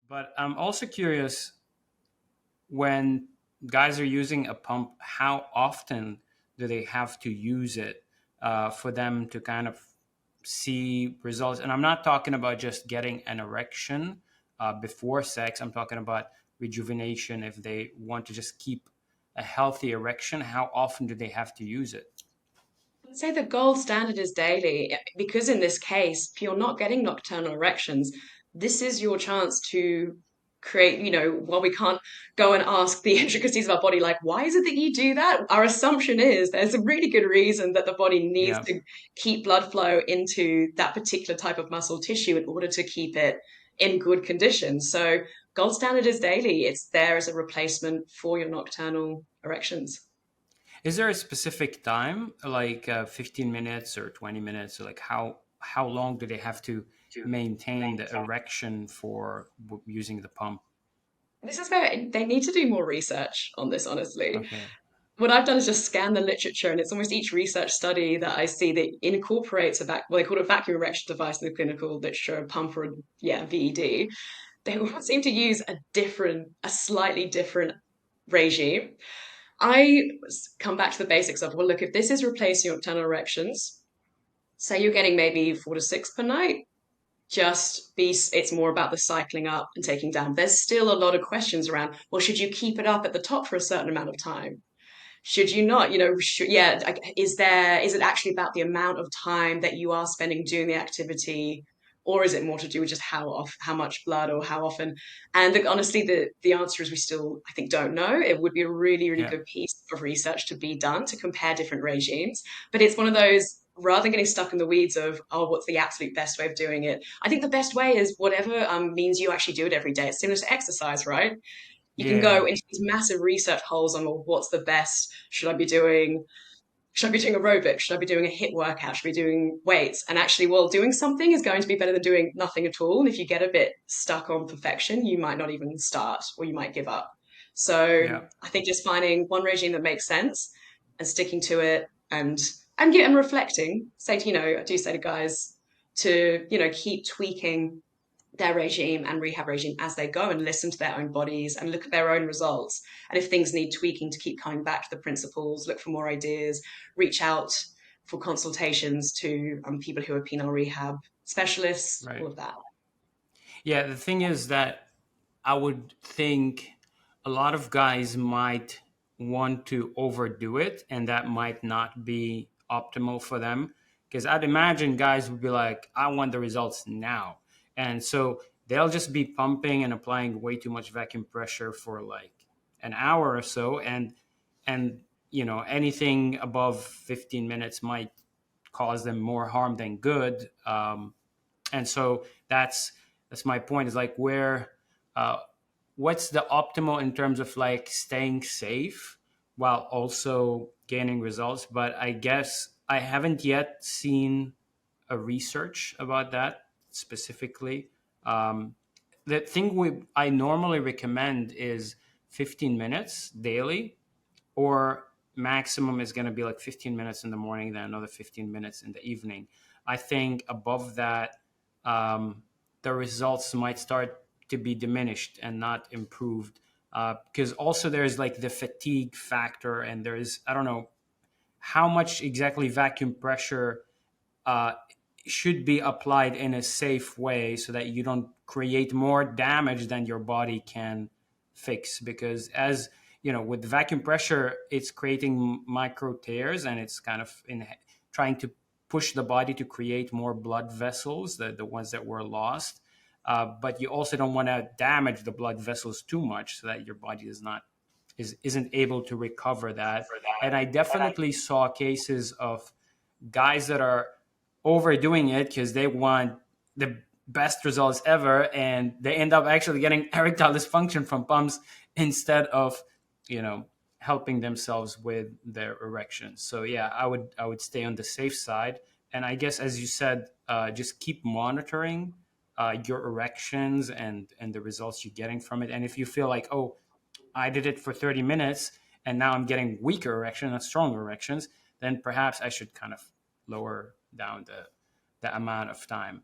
But I'm also curious, when guys are using a pump, how often do they have to use it for them to kind of see results? And I'm not talking about just getting an erection before sex. I'm talking about rejuvenation. If they want to just keep a healthy erection, how often do they have to use it? I'd say the gold standard is daily because in this case, if you're not getting nocturnal erections, this is your chance to create, while we can't go and ask the intricacies of our body, like, why is it that you do that? Our assumption is there's a really good reason that the body needs Yeah. to keep blood flow into that particular type of muscle tissue in order to keep it in good condition. So gold standard is daily. It's there as a replacement for your nocturnal erections. Is there a specific time, like 15 minutes or 20 minutes, or like how long do they have to maintain the erection for using the pump? This is where they need to do more research on this, honestly. Okay. What I've done is just scan the literature, and it's almost each research study that I see that incorporates well, they call it a vacuum erection device in the clinical literature, a pump or, yeah, VED. They all seem to use a slightly different regime. I come back to the basics of, well, look, if this is replacing nocturnal erections, say you're getting maybe 4 to 6 per night, it's more about the cycling up and taking down. There's still a lot of questions around, well, should you keep it up at the top for a certain amount of time? Should you not? Is it actually about the amount of time that you are spending doing the activity, or is it more to do with just how much blood or how often? And honestly, the answer is we still, I think, don't know. It would be a really, really Yeah. good piece of research to be done to compare different regimes. But it's one of those, rather than getting stuck in the weeds of, oh, what's the absolute best way of doing it? I think the best way is whatever means you actually do it every day. It's similar to exercise, right? You can Yeah. go into these massive research holes on, well, what's the best? Should I be doing aerobics? Should I be doing a hit workout? Should I be doing weights? And actually, well, doing something is going to be better than doing nothing at all. And if you get a bit stuck on perfection, you might not even start or you might give up. So Yeah. I think just finding one regime that makes sense and sticking to it and reflecting. I do say to guys to, keep tweaking their regime and rehab regime as they go and listen to their own bodies and look at their own results. And if things need tweaking, to keep coming back to the principles, look for more ideas, reach out for consultations to people who are penile rehab specialists, all Right. of that. Yeah. The thing is that I would think a lot of guys might want to overdo it, and that might not be optimal for them. Because I'd imagine guys would be like, I want the results now. And so they'll just be pumping and applying way too much vacuum pressure for like an hour or so. And anything above 15 minutes might cause them more harm than good. And so that's my point, is like uh, what's the optimal in terms of like staying safe while also gaining results. But I guess I haven't yet seen a research about that specifically. um, the thing I normally recommend is 15 minutes daily, or maximum is going to be like 15 minutes in the morning, then another 15 minutes in the evening. I think above that, um, the results might start to be diminished and not improved, because also there's like the fatigue factor, and there's, I don't know how much exactly vacuum pressure uh, should be applied in a safe way so that you don't create more damage than your body can fix. Because, as you know, with vacuum pressure, it's creating micro tears, and it's kind of trying to push the body to create more blood vessels, the ones that were lost. But you also don't want to damage the blood vessels too much so that your body isn't able to recover that. And I definitely saw cases of guys that are overdoing it because they want the best results ever, and they end up actually getting erectile dysfunction from pumps instead of you know helping themselves with their erections. So yeah, I would stay on the safe side. And I guess, as you said, just keep monitoring your erections and the results you're getting from it. And if you feel like, oh, I did it for 30 minutes and now I'm getting weaker erections and stronger erections, then perhaps I should kind of lower down the amount of time.